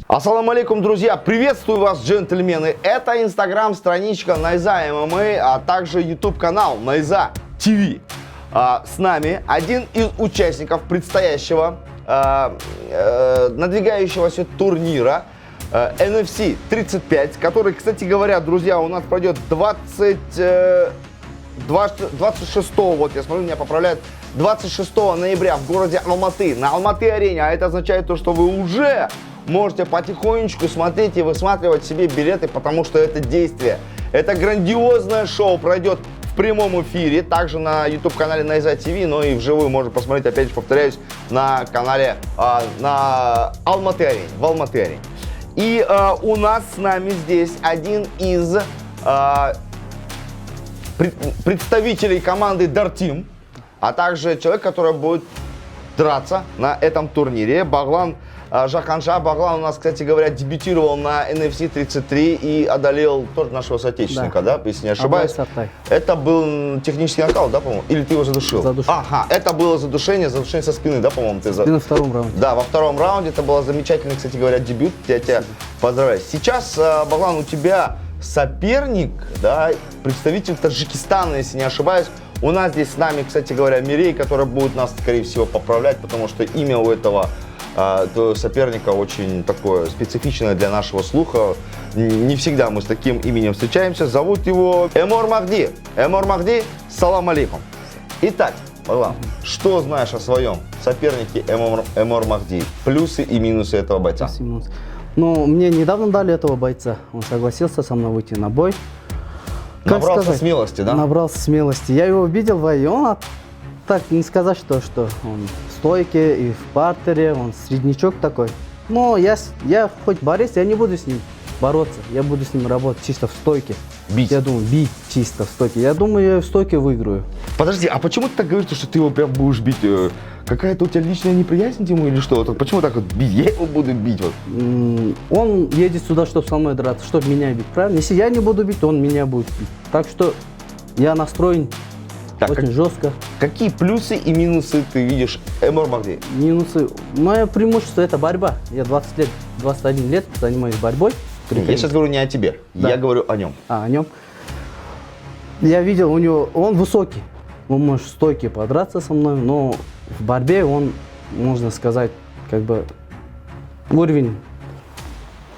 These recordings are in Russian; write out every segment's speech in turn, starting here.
Ассаламу алейкум, друзья! Приветствую вас, джентльмены! Это инстаграм-страничка Найза ММА, а также YouTube-канал Найза ТВ. С нами один из участников предстоящего надвигающегося турнира NFC 35, который, кстати говоря, друзья, у нас пройдет 26-го, вот я смотрю, меня поправляют, 26 ноября в городе Алматы, на Алматы-арене, а это означает то, что вы уже можете потихонечку смотреть и высматривать себе билеты, потому что это действие. Это грандиозное шоу пройдет в прямом эфире, также на YouTube-канале Найза ТВ, но и вживую можно посмотреть, опять же повторяюсь, на канале на Алматы-арене, в Алматы-арене. И у нас с нами здесь один из представителей команды Дартим, а также человек, который будет драться на этом турнире, Баглан Жаханша. Баглан у нас, кстати говоря, дебютировал на NFC 33 и одолел тоже нашего соотечественника, да, если не ошибаюсь. Это был технический нокаут, да, по-моему? Или ты его задушил? Задушил. Ага, это было задушение со спины, да, по-моему? Во втором раунде. Да, во втором раунде. Это был замечательный, кстати говоря, дебют. Я тебя поздравляю. Сейчас, Баглан, у тебя соперник, да, представитель Таджикистана, если не ошибаюсь. У нас здесь с нами, кстати говоря, Мирей, который будет нас, скорее всего, поправлять, потому что имя у этого соперника очень такое специфичное для нашего слуха. Не всегда мы с таким именем встречаемся. Зовут его Эмор Махди. Эмор Махди, салам алейкум. Итак, Баглан, что знаешь о своем сопернике Эмор Махди? Плюсы и минусы этого бойца? Ну, мне недавно дали этого бойца. Он согласился со мной выйти на бой. Набрался смелости, да? Набрался смелости. Я его видел в бою, он так не сказать, что он в стойке и в партере, он среднячок такой. Но я хоть борец, я не буду с ним бороться, я буду с ним работать чисто в стойке. Бить? Я думаю, бить чисто в стойке. Я думаю, я в стойке выиграю. Подожди, а почему ты так говоришь, что ты его прям будешь бить? Какая-то у тебя личная неприязнь к нему или что? Вот почему так вот бить? Я его буду бить вот. Он едет сюда, чтобы со мной драться, чтобы меня бить, правильно? Если я не буду бить, то он меня будет бить. Так что я настроен очень жестко. Какие плюсы и минусы ты видишь Эмор Махди? Минусы. Мое преимущество — это борьба. Я 21 лет занимаюсь борьбой. Я сейчас говорю не о тебе, да. Я говорю о нем. О нем. Я видел у него, он высокий. Он может в стойке подраться со мной, но в борьбе он, можно сказать, как бы уровень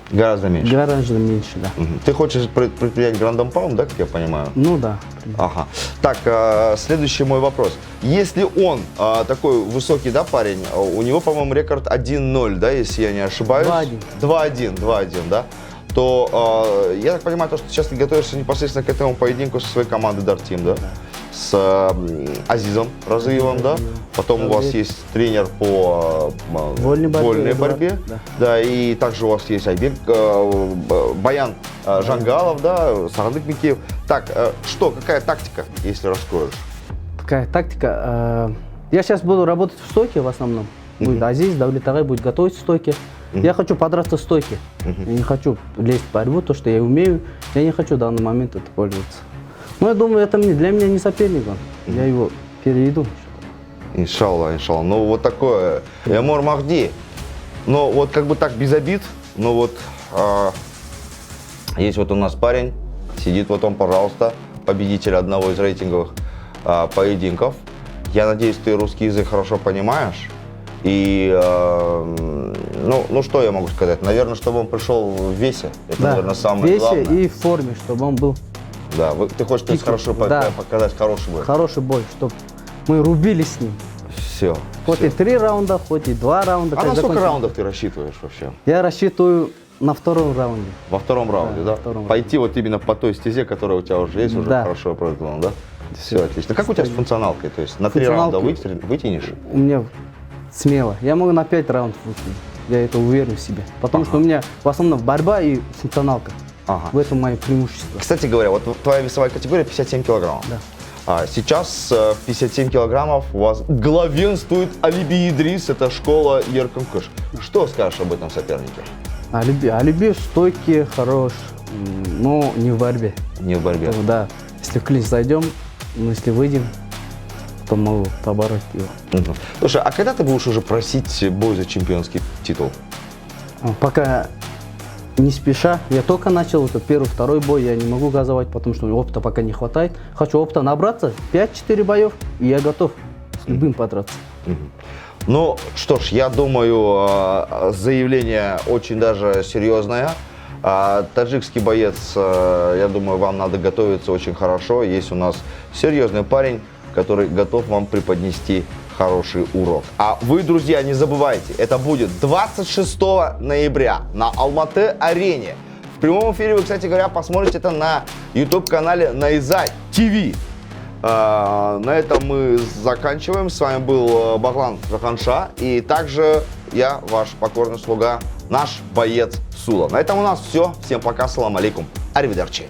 гораздо меньше. Гораздо меньше, да. Ты хочешь предпринять грандом паунд, да, как я понимаю? Ну да. Ага. Так, следующий мой вопрос. Если он такой высокий, да, парень, у него, по-моему, рекорд 1-0, да, если я не ошибаюсь? 2-1, да? То я так понимаю, то, что сейчас ты готовишься непосредственно к этому поединку со своей командой Дартим, да? С Азизом Разыевым, да? Потом у вас есть тренер по вольной борьбе, да, и также у вас есть Айбек, Баян Жангалов, да, Сагадык Микеев. Так, какая тактика, если раскроешь? Какая тактика? Я сейчас буду работать в стойке в основном. Будет Азиз, Давлетагай будет готовить в стойке. Я хочу подраться в стойке. Я не хочу лезть в борьбу, то, что я умею. Я не хочу в данный момент это пользоваться. Но я думаю, это для меня не соперник. Я его переведу. Иншаллах, иншаллах. Ну вот такое. Эмор Махди. Ну вот как бы так без обид. Ну вот есть вот у нас парень. Сидит вот он, пожалуйста. Победитель одного из рейтинговых поединков. Я надеюсь, ты русский язык хорошо понимаешь. И, ну что я могу сказать? Наверное, чтобы он пришел в весе. Это, да, наверное, самое главное. В весе и в форме, чтобы он был. Да, ты хочешь хорошо показать хороший бой. Хороший бой, чтобы мы рубились с ним. Все. Хоть и 3 раунда, хоть и 2 раунда. А на сколько раундов ты рассчитываешь вообще? Я рассчитываю на втором раунде. Во втором раунде, да? Пойти вот именно по той стезе, которая у тебя уже есть, уже хорошо продумана, да? Все отлично. Как у тебя с функционалкой? То есть на 3 раунда вытянешь? У меня смело. Я могу на 5 раундов вытянуть. Я это уверен в себе. Потому что у меня в основном борьба и функционалка. В этом мое преимущество. Кстати говоря, вот твоя весовая категория 57 килограммов. Да. Сейчас 57 килограммов у вас главенствует Алиби Идрис, это школа Еркин Кыш. Что скажешь об этом сопернике? Алиби в стойке хорош, но не в борьбе. Не в борьбе? Да. Если в клинч зайдем, если выйдем, потом могу побороть его. Мгм. Слушай, а когда ты будешь уже просить бой за чемпионский титул? Пока не спеша, я только начал, это первый, второй бой, я не могу газовать, потому что опыта пока не хватает. Хочу опыта набраться, 5-4 боев, и я готов с любым подраться. Ну, что ж, я думаю, заявление очень даже серьезное. Таджикский боец, я думаю, вам надо готовиться очень хорошо. Есть у нас серьезный парень, который готов вам преподнести хороший урок. А вы, друзья, не забывайте, это будет 26 ноября на Алматы-арене. В прямом эфире вы, кстати говоря, посмотрите это на YouTube-канале Найзай ТВ. На этом мы заканчиваем. С вами был Баглан Джаханша. И также я, ваш покорный слуга, наш боец Сула. На этом у нас все. Всем пока, салам алейкум. Аривидерчи.